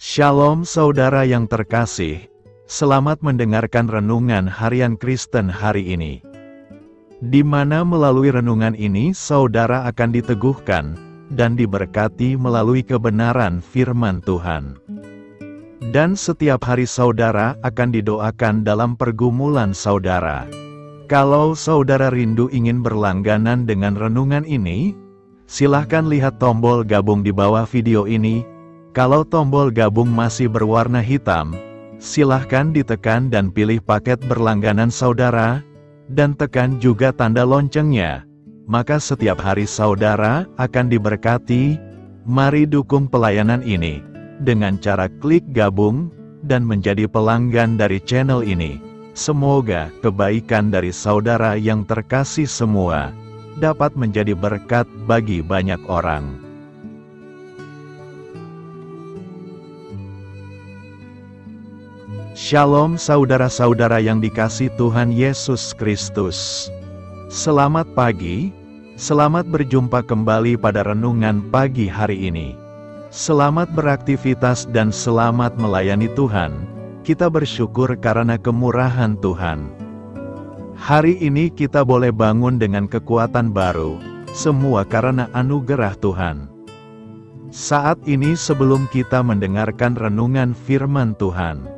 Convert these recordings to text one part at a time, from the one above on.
Shalom saudara yang terkasih, selamat mendengarkan renungan harian Kristen hari ini. Di mana melalui renungan ini saudara akan diteguhkan dan diberkati melalui kebenaran firman Tuhan. Dan setiap hari saudara akan didoakan dalam pergumulan saudara. Kalau saudara rindu ingin berlangganan dengan renungan ini, silahkan lihat tombol gabung di bawah video ini. Kalau tombol gabung masih berwarna hitam, silahkan ditekan dan pilih paket berlangganan saudara, dan tekan juga tanda loncengnya. Maka setiap hari saudara akan diberkati. Mari dukung pelayanan ini dengan cara klik gabung dan menjadi pelanggan dari channel ini. Semoga kebaikan dari saudara yang terkasih semua dapat menjadi berkat bagi banyak orang. Shalom saudara-saudara yang dikasihi Tuhan Yesus Kristus. Selamat pagi, selamat berjumpa kembali pada renungan pagi hari ini. Selamat beraktivitas dan selamat melayani Tuhan. Kita bersyukur karena kemurahan Tuhan. Hari ini kita boleh bangun dengan kekuatan baru, semua karena anugerah Tuhan. Saat ini sebelum kita mendengarkan renungan firman Tuhan,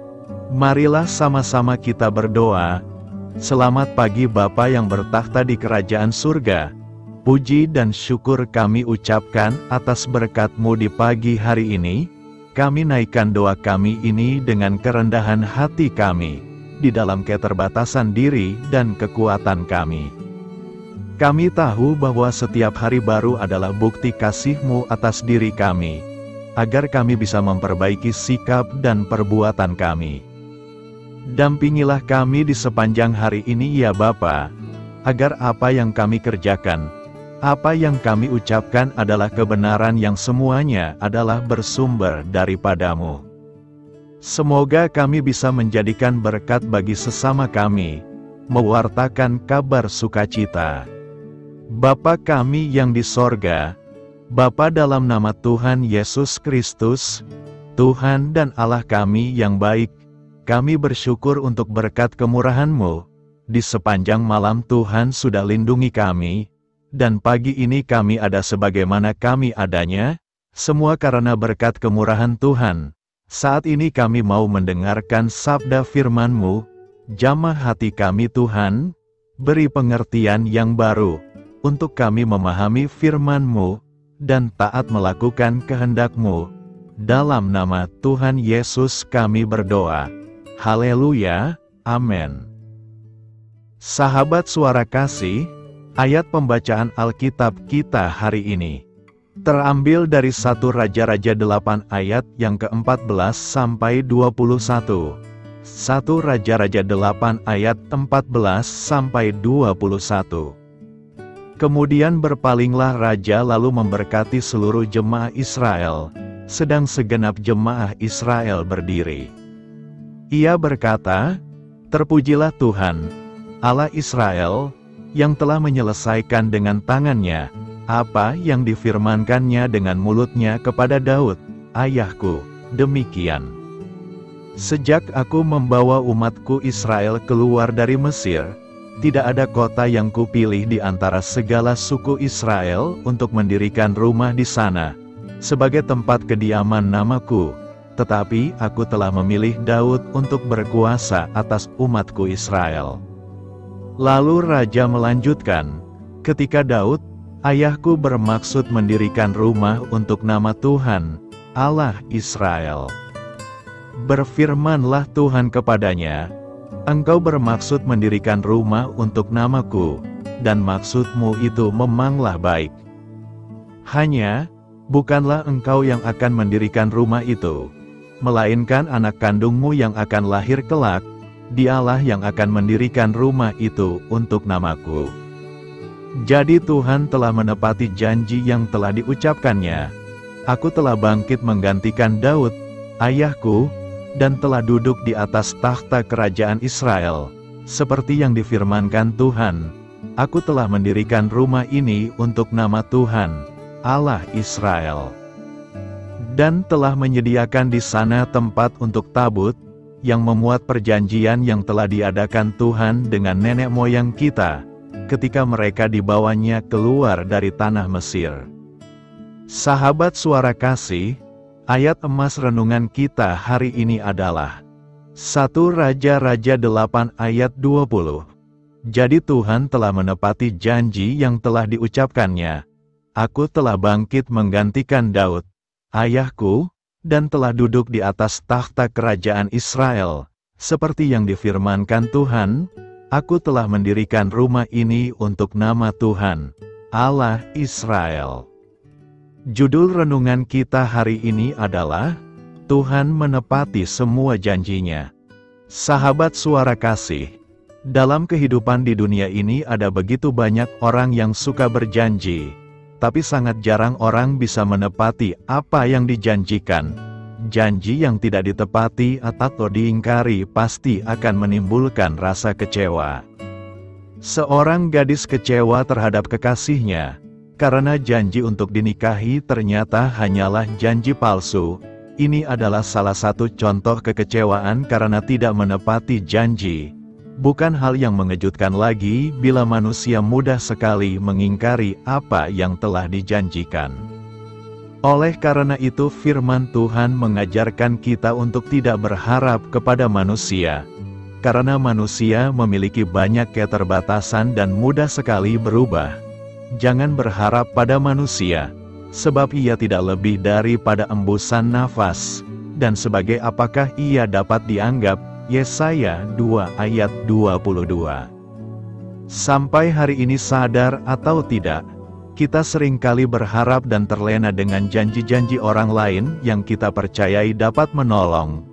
marilah sama-sama kita berdoa. Selamat pagi Bapa yang bertakhta di kerajaan surga. Puji dan syukur kami ucapkan atas berkat-Mu di pagi hari ini. Kami naikkan doa kami ini dengan kerendahan hati kami, di dalam keterbatasan diri dan kekuatan kami. Kami tahu bahwa setiap hari baru adalah bukti kasih-Mu atas diri kami, agar kami bisa memperbaiki sikap dan perbuatan kami. Dampingilah kami di sepanjang hari ini ya Bapa, agar apa yang kami kerjakan, apa yang kami ucapkan adalah kebenaran yang semuanya adalah bersumber daripada-Mu. Semoga kami bisa menjadikan berkat bagi sesama kami, mewartakan kabar sukacita. Bapa kami yang di sorga, Bapa dalam nama Tuhan Yesus Kristus, Tuhan dan Allah kami yang baik, kami bersyukur untuk berkat kemurahan-Mu. Di sepanjang malam Tuhan sudah lindungi kami, dan pagi ini kami ada sebagaimana kami adanya, semua karena berkat kemurahan Tuhan. Saat ini kami mau mendengarkan sabda firman-Mu, jamah hati kami Tuhan, beri pengertian yang baru, untuk kami memahami firman-Mu, dan taat melakukan kehendak-Mu. Dalam nama Tuhan Yesus kami berdoa. Haleluya, amin. Sahabat suara kasih, ayat pembacaan Alkitab kita hari ini terambil dari 1 Raja-Raja 8 ayat yang ke-14 sampai 21. 1 Raja-Raja 8 ayat 14 sampai 21. Kemudian berpalinglah raja lalu memberkati seluruh jemaah Israel, sedang segenap jemaah Israel berdiri. Ia berkata, "Terpujilah Tuhan, Allah Israel, yang telah menyelesaikan dengan tangannya apa yang difirmankannya dengan mulutnya kepada Daud, ayahku, demikian. Sejak aku membawa umatku Israel keluar dari Mesir, tidak ada kota yang kupilih di antara segala suku Israel untuk mendirikan rumah di sana, sebagai tempat kediaman namaku. Tetapi aku telah memilih Daud untuk berkuasa atas umatku Israel." Lalu raja melanjutkan, "Ketika Daud, ayahku bermaksud mendirikan rumah untuk nama Tuhan, Allah Israel. Berfirmanlah Tuhan kepadanya, Engkau bermaksud mendirikan rumah untuk namaku, dan maksudmu itu memanglah baik. Hanya, bukanlah engkau yang akan mendirikan rumah itu, melainkan anak kandungmu yang akan lahir kelak, dialah yang akan mendirikan rumah itu untuk namaku. Jadi Tuhan telah menepati janji yang telah diucapkannya. Aku telah bangkit menggantikan Daud, ayahku, dan telah duduk di atas takhta kerajaan Israel, seperti yang difirmankan Tuhan. Aku telah mendirikan rumah ini untuk nama Tuhan, Allah Israel. dan telah menyediakan di sana tempat untuk tabut, yang memuat perjanjian yang telah diadakan Tuhan dengan nenek moyang kita, ketika mereka dibawanya keluar dari tanah Mesir. Sahabat Suara Kasih, ayat emas renungan kita hari ini adalah 1 Raja-Raja 8 ayat 20. Jadi Tuhan telah menepati janji yang telah diucapkannya. Aku telah bangkit menggantikan Daud, ayahku, dan telah duduk di atas takhta kerajaan Israel. Seperti yang difirmankan Tuhan, aku telah mendirikan rumah ini untuk nama Tuhan, Allah Israel. Judul renungan kita hari ini adalah, Tuhan menepati semua janjinya. Sahabat Suara Kasih, dalam kehidupan di dunia ini ada begitu banyak orang yang suka berjanji, tapi sangat jarang orang bisa menepati apa yang dijanjikan. Janji yang tidak ditepati atau diingkari pasti akan menimbulkan rasa kecewa. Seorang gadis kecewa terhadap kekasihnya, karena janji untuk dinikahi ternyata hanyalah janji palsu. Ini adalah salah satu contoh kekecewaan karena tidak menepati janji. Bukan hal yang mengejutkan lagi bila manusia mudah sekali mengingkari apa yang telah dijanjikan. Oleh karena itu firman Tuhan mengajarkan kita untuk tidak berharap kepada manusia. Karena manusia memiliki banyak keterbatasan dan mudah sekali berubah. Jangan berharap pada manusia, sebab ia tidak lebih daripada embusan nafas, dan sebagai apakah ia dapat dianggap. Yesaya 2 ayat 22. Sampai hari ini sadar atau tidak, kita seringkali berharap dan terlena dengan janji-janji orang lain yang kita percayai dapat menolong.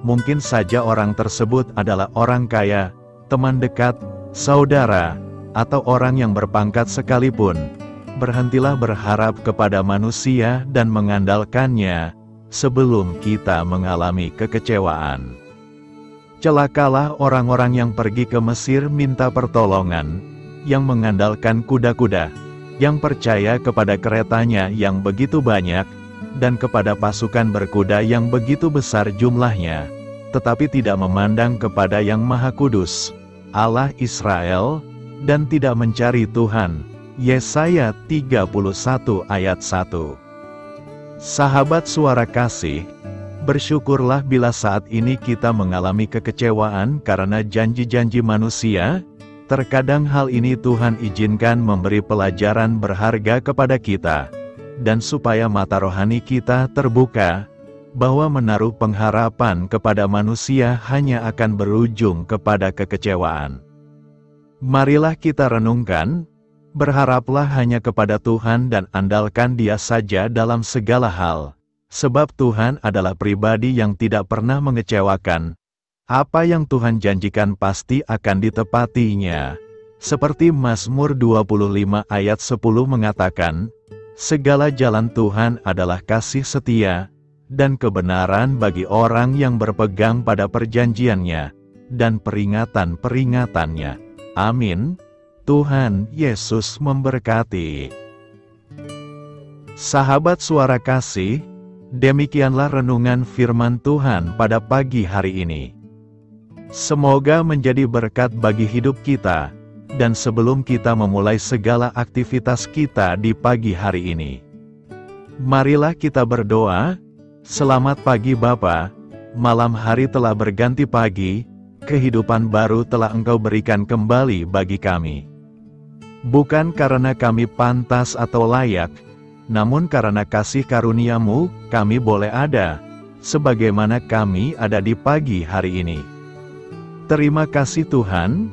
Mungkin saja orang tersebut adalah orang kaya, teman dekat, saudara, atau orang yang berpangkat sekalipun. Berhentilah berharap kepada manusia dan mengandalkannya, sebelum kita mengalami kekecewaan. Celakalah orang-orang yang pergi ke Mesir minta pertolongan, yang mengandalkan kuda-kuda, yang percaya kepada keretanya yang begitu banyak, dan kepada pasukan berkuda yang begitu besar jumlahnya, tetapi tidak memandang kepada Yang Maha Kudus, Allah Israel, dan tidak mencari Tuhan. Yesaya 31 ayat 1. Sahabat Suara Kasih, bersyukurlah bila saat ini kita mengalami kekecewaan karena janji-janji manusia. Terkadang hal ini Tuhan izinkan memberi pelajaran berharga kepada kita, dan supaya mata rohani kita terbuka, bahwa menaruh pengharapan kepada manusia hanya akan berujung kepada kekecewaan. Marilah kita renungkan, berharaplah hanya kepada Tuhan dan andalkan Dia saja dalam segala hal. Sebab Tuhan adalah pribadi yang tidak pernah mengecewakan. Apa yang Tuhan janjikan pasti akan ditepatinya. Seperti Mazmur 25 ayat 10 mengatakan, segala jalan Tuhan adalah kasih setia, dan kebenaran bagi orang yang berpegang pada perjanjiannya, dan peringatan-peringatannya. Amin. Tuhan Yesus memberkati. Sahabat Suara Kasih, demikianlah renungan firman Tuhan pada pagi hari ini. Semoga menjadi berkat bagi hidup kita, dan sebelum kita memulai segala aktivitas kita di pagi hari ini, marilah kita berdoa. Selamat pagi Bapa, malam hari telah berganti pagi, kehidupan baru telah Engkau berikan kembali bagi kami. Bukan karena kami pantas atau layak, namun karena kasih karunia-Mu, kami boleh ada, sebagaimana kami ada di pagi hari ini. Terima kasih Tuhan,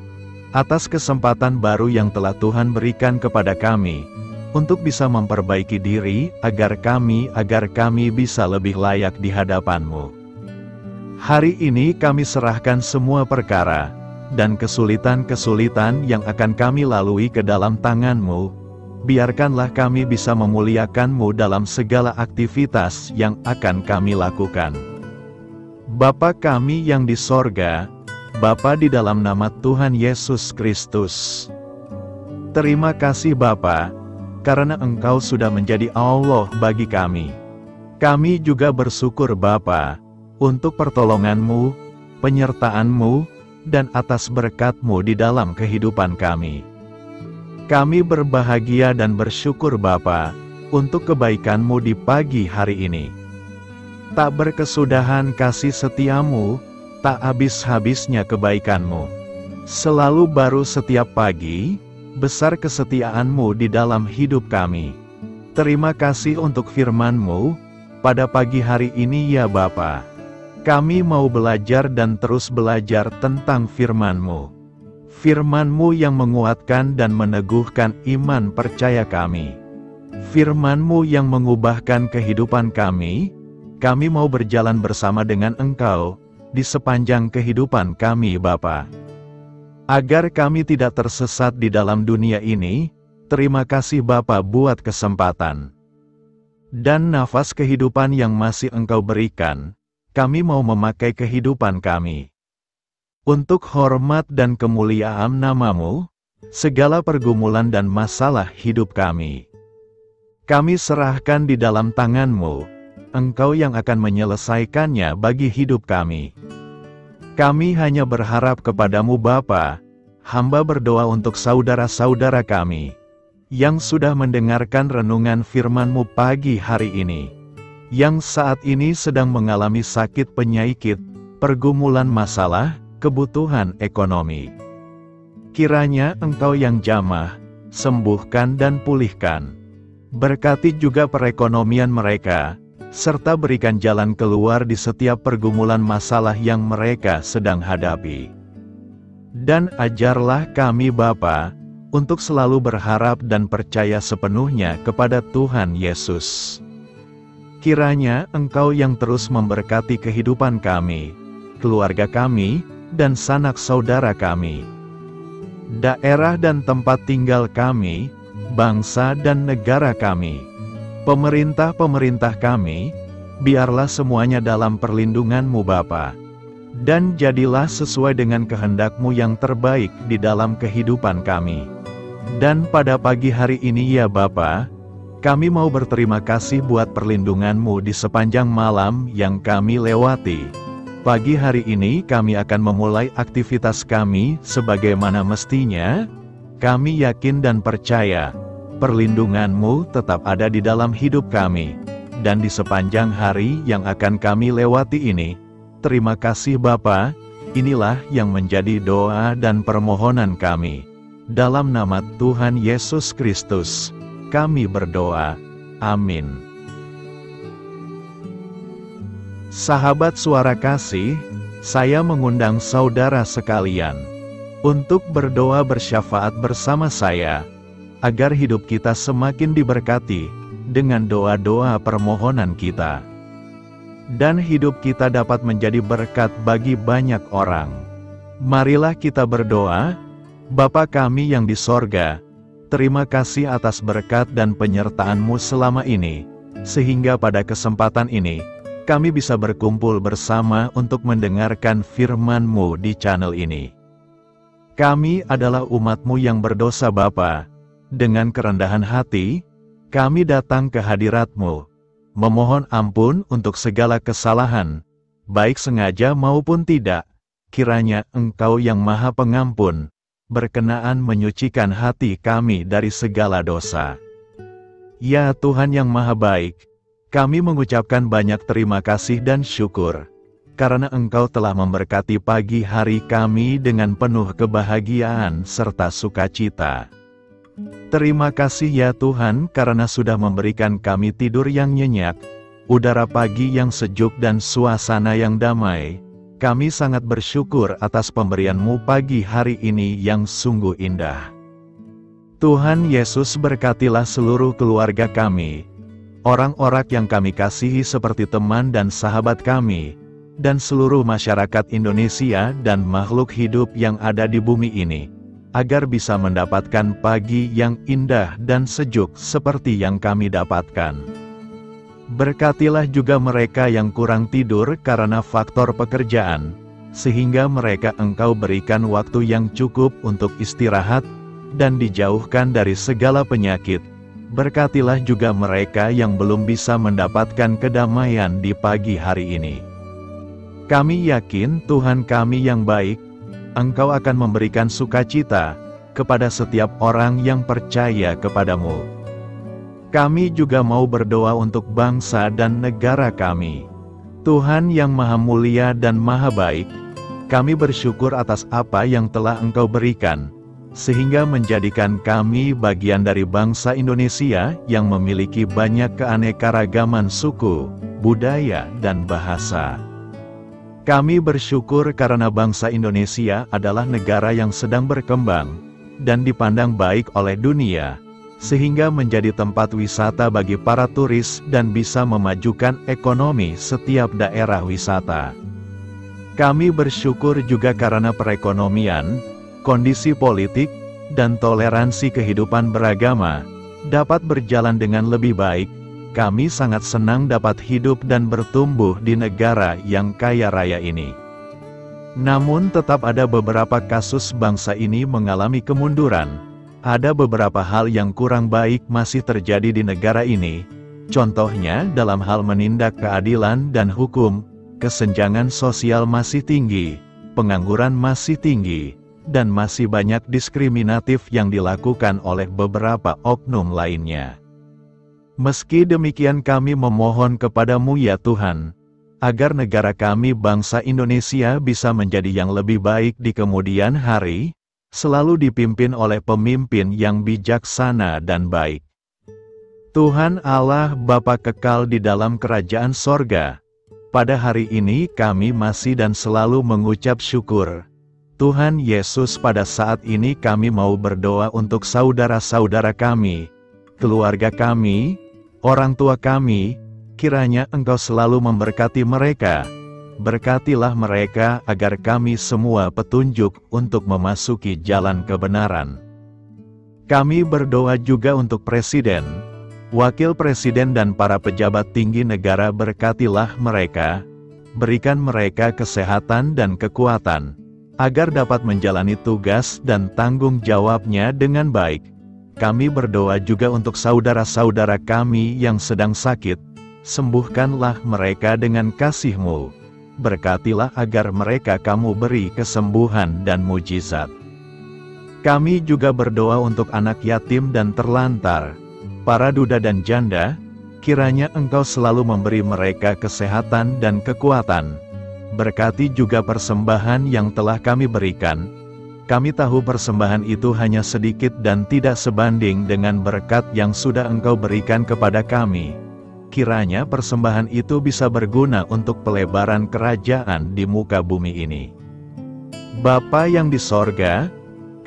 atas kesempatan baru yang telah Tuhan berikan kepada kami, untuk bisa memperbaiki diri, agar kami bisa lebih layak di hadapan-Mu. Hari ini kami serahkan semua perkara, dan kesulitan-kesulitan yang akan kami lalui ke dalam tangan-Mu. Biarkanlah kami bisa memuliakan-Mu dalam segala aktivitas yang akan kami lakukan. Bapa kami yang di sorga, Bapa di dalam nama Tuhan Yesus Kristus. Terima kasih Bapa, karena Engkau sudah menjadi Allah bagi kami. Kami juga bersyukur Bapa, untuk pertolongan-Mu, penyertaan-Mu, dan atas berkat-Mu di dalam kehidupan kami. Kami berbahagia dan bersyukur Bapa, untuk kebaikan-Mu di pagi hari ini. Tak berkesudahan kasih setia-Mu, tak habis-habisnya kebaikan-Mu. Selalu baru setiap pagi, besar kesetiaan-Mu di dalam hidup kami. Terima kasih untuk firman-Mu, pada pagi hari ini ya Bapa. Kami mau belajar dan terus belajar tentang firman-Mu. Firman-Mu yang menguatkan dan meneguhkan iman percaya kami. Firman-Mu yang mengubahkan kehidupan kami mau berjalan bersama dengan Engkau, di sepanjang kehidupan kami Bapa. Agar kami tidak tersesat di dalam dunia ini, terima kasih Bapa buat kesempatan dan nafas kehidupan yang masih Engkau berikan. Kami mau memakai kehidupan kami untuk hormat dan kemuliaan nama-Mu, segala pergumulan dan masalah hidup kami serahkan di dalam tangan-Mu, Engkau yang akan menyelesaikannya bagi hidup kami. Kami hanya berharap kepadamu Bapa. Hamba berdoa untuk saudara-saudara kami, yang sudah mendengarkan renungan firman-Mu pagi hari ini, yang saat ini sedang mengalami sakit penyakit, pergumulan masalah, kebutuhan ekonomi. Kiranya Engkau yang jamah, sembuhkan dan pulihkan. Berkati juga perekonomian mereka, serta berikan jalan keluar di setiap pergumulan masalah yang mereka sedang hadapi. Dan ajarlah kami Bapa, untuk selalu berharap dan percaya sepenuhnya kepada Tuhan Yesus. Kiranya Engkau yang terus memberkati kehidupan kami, keluarga kami, dan sanak saudara kami, daerah dan tempat tinggal kami, bangsa dan negara kami, pemerintah-pemerintah kami, biarlah semuanya dalam perlindungan-Mu Bapa, dan jadilah sesuai dengan kehendak-Mu yang terbaik di dalam kehidupan kami. Dan pada pagi hari ini ya Bapa, kami mau berterima kasih buat perlindungan-Mu di sepanjang malam yang kami lewati. Pagi hari ini kami akan memulai aktivitas kami sebagaimana mestinya. Kami yakin dan percaya, perlindungan-Mu tetap ada di dalam hidup kami, dan di sepanjang hari yang akan kami lewati ini. Terima kasih Bapa, inilah yang menjadi doa dan permohonan kami. Dalam nama Tuhan Yesus Kristus, kami berdoa. Amin. Sahabat Suara Kasih, saya mengundang saudara sekalian untuk berdoa bersyafaat bersama saya, agar hidup kita semakin diberkati dengan doa-doa permohonan kita, dan hidup kita dapat menjadi berkat bagi banyak orang. Marilah kita berdoa. Bapa kami yang di sorga, terima kasih atas berkat dan penyertaan-Mu selama ini, sehingga pada kesempatan ini, kami bisa berkumpul bersama untuk mendengarkan firman-Mu di channel ini. Kami adalah umat-Mu yang berdosa Bapa. Dengan kerendahan hati, kami datang ke hadirat-Mu, memohon ampun untuk segala kesalahan, baik sengaja maupun tidak. Kiranya Engkau yang Maha Pengampun, berkenaan menyucikan hati kami dari segala dosa. Ya Tuhan yang Maha Baik, kami mengucapkan banyak terima kasih dan syukur, karena Engkau telah memberkati pagi hari kami dengan penuh kebahagiaan serta sukacita. Terima kasih ya Tuhan karena sudah memberikan kami tidur yang nyenyak, udara pagi yang sejuk dan suasana yang damai. Kami sangat bersyukur atas pemberian-Mu pagi hari ini yang sungguh indah. Tuhan Yesus berkatilah seluruh keluarga kami, orang-orang yang kami kasihi seperti teman dan sahabat kami, dan seluruh masyarakat Indonesia dan makhluk hidup yang ada di bumi ini, agar bisa mendapatkan pagi yang indah dan sejuk seperti yang kami dapatkan. Berkatilah juga mereka yang kurang tidur karena faktor pekerjaan, sehingga mereka Engkau berikan waktu yang cukup untuk istirahat, dan dijauhkan dari segala penyakit, Berkatilah juga mereka yang belum bisa mendapatkan kedamaian di pagi hari ini. Kami yakin Tuhan kami yang baik, Engkau akan memberikan sukacita kepada setiap orang yang percaya kepadamu. Kami juga mau berdoa untuk bangsa dan negara kami. Tuhan yang Maha Mulia dan Maha Baik, kami bersyukur atas apa yang telah Engkau berikan, sehingga menjadikan kami bagian dari bangsa Indonesia yang memiliki banyak keanekaragaman suku, budaya, dan bahasa. Kami bersyukur karena bangsa Indonesia adalah negara yang sedang berkembang dan dipandang baik oleh dunia, sehingga menjadi tempat wisata bagi para turis dan bisa memajukan ekonomi setiap daerah wisata. Kami bersyukur juga karena perekonomian, kondisi politik, dan toleransi kehidupan beragama dapat berjalan dengan lebih baik. Kami sangat senang dapat hidup dan bertumbuh di negara yang kaya raya ini. Namun tetap ada beberapa kasus bangsa ini mengalami kemunduran. Ada beberapa hal yang kurang baik masih terjadi di negara ini. Contohnya dalam hal menindak keadilan dan hukum, kesenjangan sosial masih tinggi, pengangguran masih tinggi, dan masih banyak diskriminatif yang dilakukan oleh beberapa oknum lainnya. Meski demikian kami memohon kepadamu ya Tuhan, agar negara kami bangsa Indonesia bisa menjadi yang lebih baik di kemudian hari, selalu dipimpin oleh pemimpin yang bijaksana dan baik. Tuhan Allah Bapa kekal di dalam kerajaan sorga, pada hari ini kami masih dan selalu mengucap syukur. Tuhan Yesus, pada saat ini kami mau berdoa untuk saudara-saudara kami, keluarga kami, orang tua kami, kiranya Engkau selalu memberkati mereka. Berkatilah mereka agar kami semua petunjuk untuk memasuki jalan kebenaran. Kami berdoa juga untuk Presiden, Wakil Presiden dan para pejabat tinggi negara. Berkatilah mereka, berikan mereka kesehatan dan kekuatan, agar dapat menjalani tugas dan tanggung jawabnya dengan baik. Kami berdoa juga untuk saudara-saudara kami yang sedang sakit, sembuhkanlah mereka dengan kasih-Mu. Berkatilah agar mereka Kamu beri kesembuhan dan mujizat. Kami juga berdoa untuk anak yatim dan terlantar, para duda dan janda, kiranya Engkau selalu memberi mereka kesehatan dan kekuatan. Berkati juga persembahan yang telah kami berikan. Kami tahu persembahan itu hanya sedikit dan tidak sebanding dengan berkat yang sudah Engkau berikan kepada kami. Kiranya persembahan itu bisa berguna untuk pelebaran kerajaan di muka bumi ini. Bapa yang di sorga,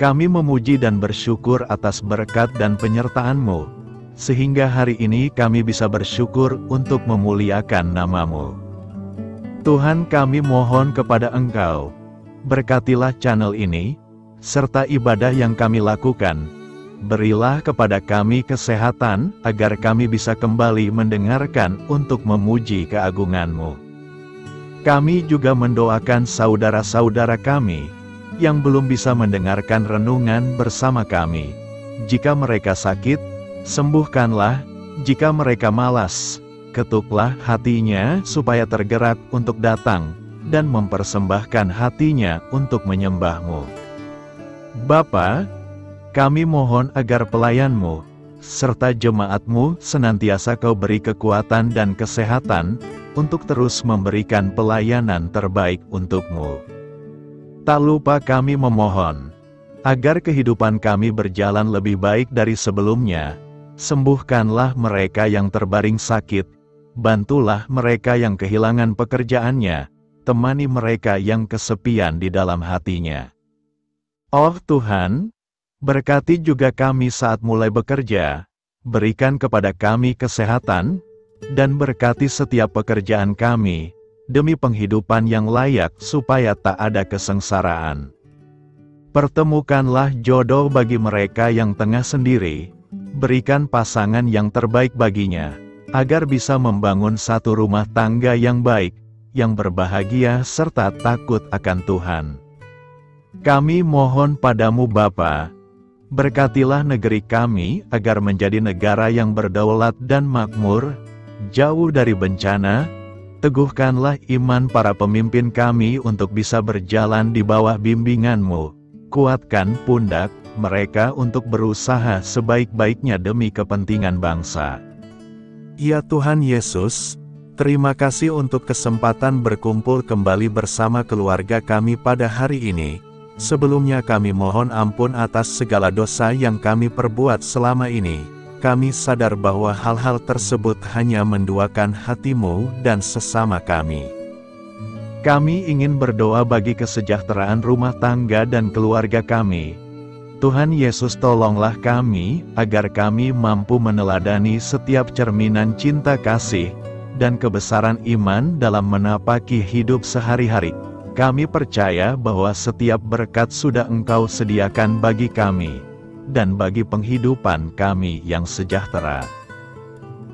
kami memuji dan bersyukur atas berkat dan penyertaan-Mu, sehingga hari ini kami bisa bersyukur untuk memuliakan nama-Mu. Tuhan, kami mohon kepada Engkau, berkatilah channel ini, serta ibadah yang kami lakukan. Berilah kepada kami kesehatan, agar kami bisa kembali mendengarkan untuk memuji keagungan-Mu. Kami juga mendoakan saudara-saudara kami, yang belum bisa mendengarkan renungan bersama kami. Jika mereka sakit, sembuhkanlah. Jika mereka malas, ketuklah hatinya supaya tergerak untuk datang, dan mempersembahkan hatinya untuk menyembah-Mu. Bapa, kami mohon agar pelayan-Mu, serta jemaat-Mu senantiasa Kau beri kekuatan dan kesehatan, untuk terus memberikan pelayanan terbaik untuk-Mu. Tak lupa kami memohon, agar kehidupan kami berjalan lebih baik dari sebelumnya. Sembuhkanlah mereka yang terbaring sakit, bantulah mereka yang kehilangan pekerjaannya, temani mereka yang kesepian di dalam hatinya. Oh Tuhan, berkati juga kami saat mulai bekerja, berikan kepada kami kesehatan, dan berkati setiap pekerjaan kami, demi penghidupan yang layak supaya tak ada kesengsaraan. Pertemukanlah jodoh bagi mereka yang tengah sendiri, berikan pasangan yang terbaik baginya, agar bisa membangun satu rumah tangga yang baik, yang berbahagia serta takut akan Tuhan. Kami mohon padamu Bapa, Berkatilah negeri kami agar menjadi negara yang berdaulat dan makmur, jauh dari bencana. Teguhkanlah iman para pemimpin kami untuk bisa berjalan di bawah bimbingan-Mu. Kuatkan pundak mereka untuk berusaha sebaik-baiknya demi kepentingan bangsa. Ya Tuhan Yesus, terima kasih untuk kesempatan berkumpul kembali bersama keluarga kami pada hari ini. Sebelumnya kami mohon ampun atas segala dosa yang kami perbuat selama ini. Kami sadar bahwa hal-hal tersebut hanya menduakan hati-Mu dan sesama kami. Kami ingin berdoa bagi kesejahteraan rumah tangga dan keluarga kami. Tuhan Yesus, tolonglah kami, agar kami mampu meneladani setiap cerminan cinta kasih dan kebesaran iman dalam menapaki hidup sehari-hari. Kami percaya bahwa setiap berkat sudah Engkau sediakan bagi kami, dan bagi penghidupan kami yang sejahtera.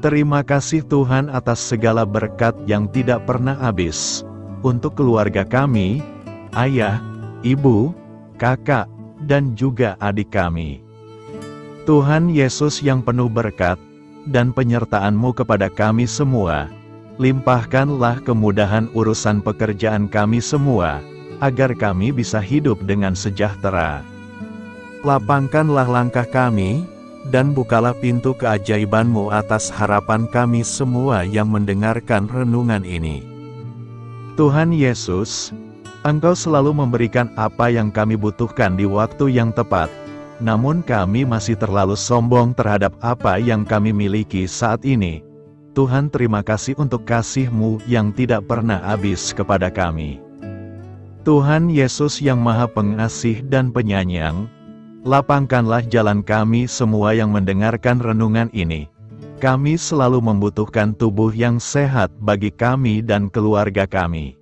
Terima kasih Tuhan atas segala berkat yang tidak pernah habis, untuk keluarga kami, ayah, ibu, kakak, dan juga adik kami. Tuhan Yesus yang penuh berkat, dan penyertaan-Mu kepada kami semua, limpahkanlah kemudahan urusan pekerjaan kami semua, agar kami bisa hidup dengan sejahtera. Lapangkanlah langkah kami, dan bukalah pintu keajaiban-Mu atas harapan kami semua yang mendengarkan renungan ini. Tuhan Yesus, Engkau selalu memberikan apa yang kami butuhkan di waktu yang tepat, namun kami masih terlalu sombong terhadap apa yang kami miliki saat ini. Tuhan, terima kasih untuk kasih-Mu yang tidak pernah habis kepada kami. Tuhan Yesus yang Maha Pengasih dan Penyayang, lapangkanlah jalan kami semua yang mendengarkan renungan ini. Kami selalu membutuhkan tubuh yang sehat bagi kami dan keluarga kami.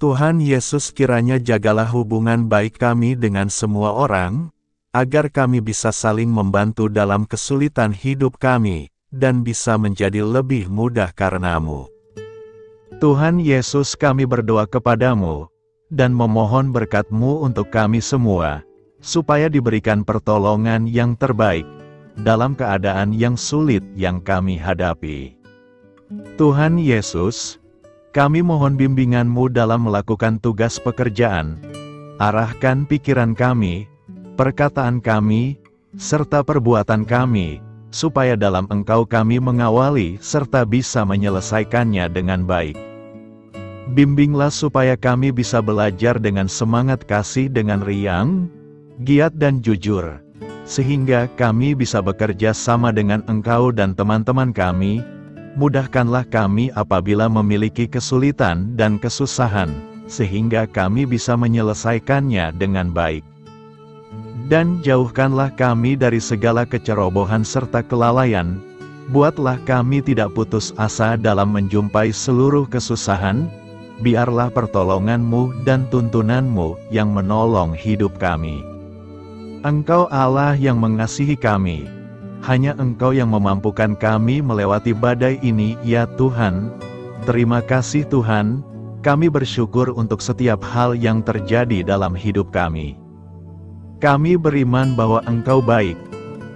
Tuhan Yesus, kiranya jagalah hubungan baik kami dengan semua orang, agar kami bisa saling membantu dalam kesulitan hidup kami, dan bisa menjadi lebih mudah karena-Mu. Tuhan Yesus, kami berdoa kepada-Mu, dan memohon berkat-Mu untuk kami semua, supaya diberikan pertolongan yang terbaik, dalam keadaan yang sulit yang kami hadapi. Tuhan Yesus, kami mohon bimbingan-Mu dalam melakukan tugas pekerjaan. Arahkan pikiran kami, perkataan kami, serta perbuatan kami, supaya dalam Engkau kami mengawali serta bisa menyelesaikannya dengan baik. Bimbinglah supaya kami bisa belajar dengan semangat kasih dengan riang, giat dan jujur, sehingga kami bisa bekerja sama dengan Engkau dan teman-teman kami. Mudahkanlah kami apabila memiliki kesulitan dan kesusahan, sehingga kami bisa menyelesaikannya dengan baik. Dan jauhkanlah kami dari segala kecerobohan serta kelalaian. Buatlah kami tidak putus asa dalam menjumpai seluruh kesusahan. Biarlah pertolongan-Mu dan tuntunan-Mu yang menolong hidup kami. Engkau Allah yang mengasihi kami. Hanya Engkau yang memampukan kami melewati badai ini, ya Tuhan. Terima kasih Tuhan, kami bersyukur untuk setiap hal yang terjadi dalam hidup kami. Kami beriman bahwa Engkau baik,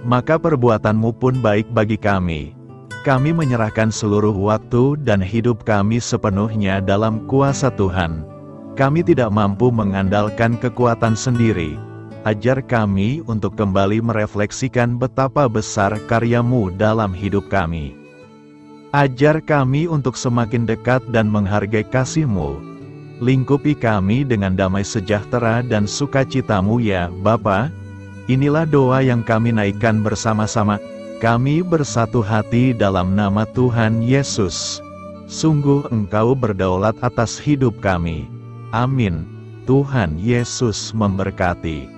maka perbuatan-Mu pun baik bagi kami. Kami menyerahkan seluruh waktu dan hidup kami sepenuhnya dalam kuasa Tuhan. Kami tidak mampu mengandalkan kekuatan sendiri. Ajar kami untuk kembali merefleksikan betapa besar karya-Mu dalam hidup kami. Ajar kami untuk semakin dekat dan menghargai kasih-Mu. Lingkupi kami dengan damai sejahtera dan sukacita-Mu ya Bapa. Inilah doa yang kami naikkan bersama-sama. Kami bersatu hati dalam nama Tuhan Yesus. Sungguh Engkau berdaulat atas hidup kami. Amin. Tuhan Yesus memberkati.